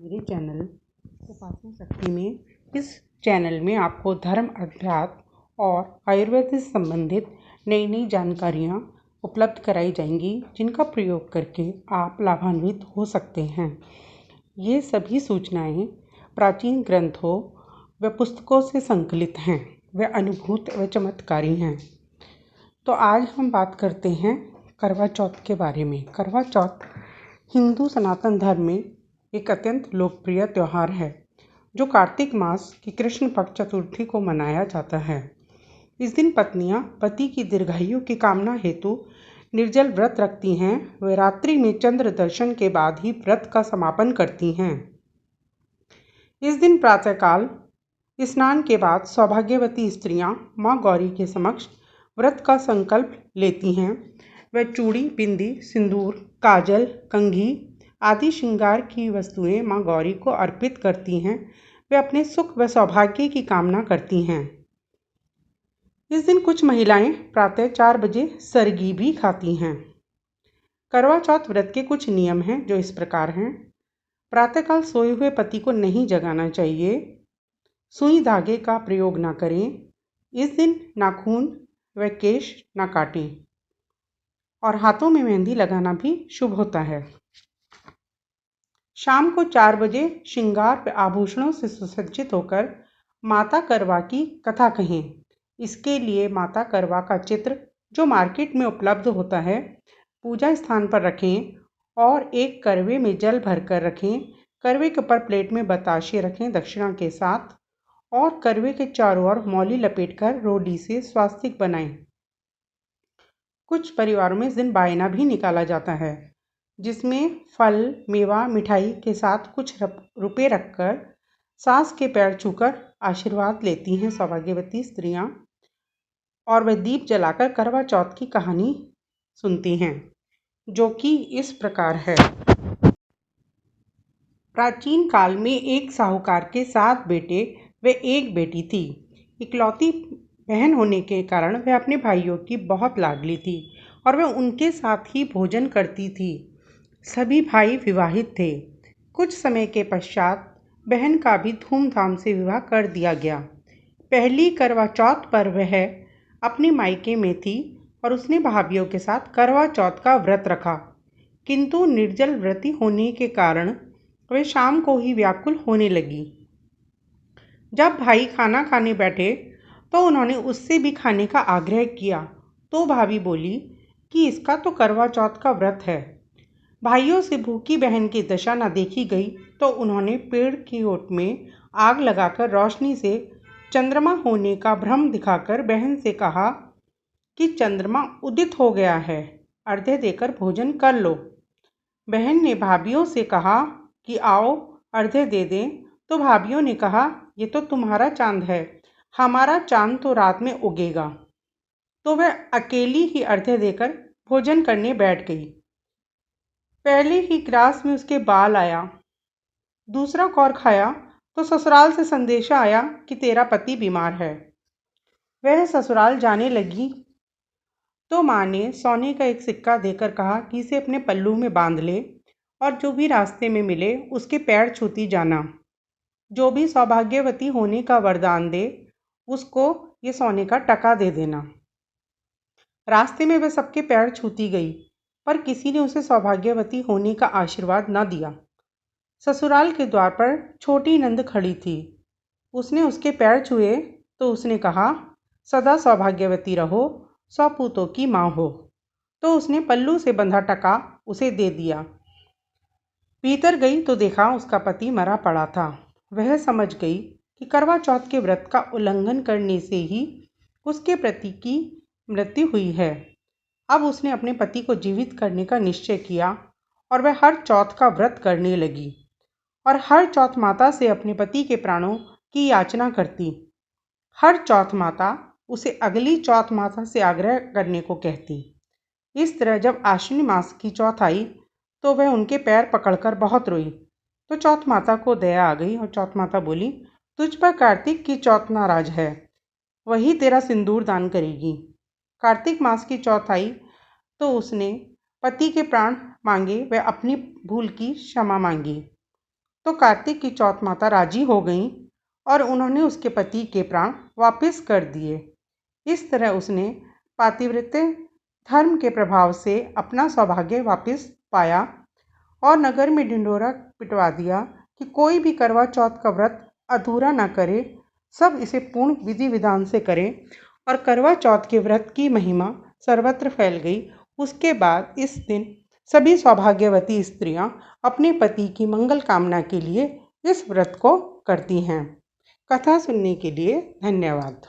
मेरे चैनल उपासना शक्ति में इस चैनल में आपको धर्म, अध्यात्म और आयुर्वेद से संबंधित नई नई जानकारियाँ उपलब्ध कराई जाएंगी, जिनका प्रयोग करके आप लाभान्वित हो सकते हैं। ये सभी सूचनाएं प्राचीन ग्रंथों व पुस्तकों से संकलित हैं, वे अनुभूत व चमत्कारी हैं। तो आज हम बात करते हैं करवा चौथ के बारे में। करवा चौथ हिंदू सनातन धर्म में एक अत्यंत लोकप्रिय त्यौहार है, जो कार्तिक मास की कृष्ण पक्ष चतुर्थी को मनाया जाता है। इस दिन पत्नियां पति की दीर्घायु की कामना हेतु निर्जल व्रत रखती हैं। वे रात्रि में चंद्र दर्शन के बाद ही व्रत का समापन करती हैं। इस दिन प्रातःकाल स्नान के बाद सौभाग्यवती स्त्रियां मां गौरी के समक्ष व्रत का संकल्प लेती हैं। वे चूड़ी, बिंदी, सिंदूर, काजल, कंघी आदि श्रृंगार की वस्तुएं मां गौरी को अर्पित करती हैं। वे अपने सुख व सौभाग्य की कामना करती हैं। इस दिन कुछ महिलाएं प्रातः 4 बजे सरगी भी खाती हैं। करवा चौथ व्रत के कुछ नियम हैं, जो इस प्रकार हैं। प्रातःकाल सोए हुए पति को नहीं जगाना चाहिए। सुई धागे का प्रयोग ना करें। इस दिन नाखून व केश ना काटें और हाथों में मेहंदी लगाना भी शुभ होता है। शाम को 4 बजे श्रृंगार व आभूषणों से सुसज्जित होकर माता करवा की कथा कहें। इसके लिए माता करवा का चित्र, जो मार्केट में उपलब्ध होता है, पूजा स्थान पर रखें और एक करवे में जल भरकर रखें। करवे के ऊपर प्लेट में बताशे रखें दक्षिणा के साथ, और करवे के चारों ओर मौली लपेटकर रोडी से स्वास्तिक बनाएं। कुछ परिवारों में इस दिन बायना भी निकाला जाता है, जिसमें फल, मेवा, मिठाई के साथ कुछ रुपए रखकर सास के पैर छूकर आशीर्वाद लेती हैं सौभाग्यवती स्त्रियां, और वह दीप जलाकर करवा चौथ की कहानी सुनती हैं, जो कि इस प्रकार है। प्राचीन काल में एक साहूकार के 7 बेटे व 1 बेटी थी। इकलौती बहन होने के कारण वह अपने भाइयों की बहुत लाडली थी और वह उनके साथ ही भोजन करती थी। सभी भाई विवाहित थे। कुछ समय के पश्चात बहन का भी धूमधाम से विवाह कर दिया गया। पहली करवा चौथ पर वह अपने मायके में थी और उसने भाभियों के साथ करवा चौथ का व्रत रखा, किंतु निर्जल व्रती होने के कारण वह शाम को ही व्याकुल होने लगी। जब भाई खाना खाने बैठे तो उन्होंने उससे भी खाने का आग्रह किया, तो भाभी बोली कि इसका तो करवा चौथ का व्रत है। भाइयों से भूखी बहन की दशा न देखी गई, तो उन्होंने पेड़ की ओट में आग लगाकर रोशनी से चंद्रमा होने का भ्रम दिखाकर बहन से कहा कि चंद्रमा उदित हो गया है, अर्घ्य देकर भोजन कर लो। बहन ने भाभियों से कहा कि आओ अर्घ्य दे दें, तो भाभियों ने कहा, ये तो तुम्हारा चांद है, हमारा चांद तो रात में उगेगा। तो वह अकेली ही अर्घ्य देकर भोजन करने बैठ गई। पहले ही ग्रास में उसके बाल आया। दूसरा कौर खाया तो ससुराल से संदेशा आया कि तेरा पति बीमार है। वह ससुराल जाने लगी तो माँ ने सोने का एक सिक्का देकर कहा कि इसे अपने पल्लू में बांध ले और जो भी रास्ते में मिले उसके पैर छूती जाना। जो भी सौभाग्यवती होने का वरदान दे, उसको ये सोने का टका दे देना। रास्ते में वह सबके पैर छूती गई, पर किसी ने उसे सौभाग्यवती होने का आशीर्वाद न दिया। ससुराल के द्वार पर छोटी नंद खड़ी थी। उसने उसके पैर छुए तो उसने कहा, सदा सौभाग्यवती रहो, 100 पूतों की माँ हो। तो उसने पल्लू से बंधा टका उसे दे दिया। भीतर गई तो देखा उसका पति मरा पड़ा था। वह समझ गई कि करवा चौथ के व्रत का उल्लंघन करने से ही उसके पति की मृत्यु हुई है। अब उसने अपने पति को जीवित करने का निश्चय किया और वह हर चौथ का व्रत करने लगी और हर चौथ माता से अपने पति के प्राणों की याचना करती। हर चौथ माता उसे अगली चौथ माता से आग्रह करने को कहती। इस तरह जब आश्विन मास की चौथ आई तो वह उनके पैर पकड़कर बहुत रोई। तो चौथ माता को दया आ गई और चौथ माता बोली, तुझ पर कार्तिक की चौथ नाराज है, वही तेरा सिंदूर दान करेगी। कार्तिक मास की चौथ आई तो उसने पति के प्राण मांगे व अपनी भूल की क्षमा मांगी। तो कार्तिक की चौथ माता राजी हो गईं और उन्होंने उसके पति के प्राण वापस कर दिए। इस तरह उसने पातिव्रत्य धर्म के प्रभाव से अपना सौभाग्य वापस पाया और नगर में ढिंढोरा पिटवा दिया कि कोई भी करवा चौथ का व्रत अधूरा ना करे, सब इसे पूर्ण विधि विधान से करें। और करवा चौथ के व्रत की महिमा सर्वत्र फैल गई। उसके बाद इस दिन सभी सौभाग्यवती स्त्रियां अपने पति की मंगल कामना के लिए इस व्रत को करती हैं। कथा सुनने के लिए धन्यवाद।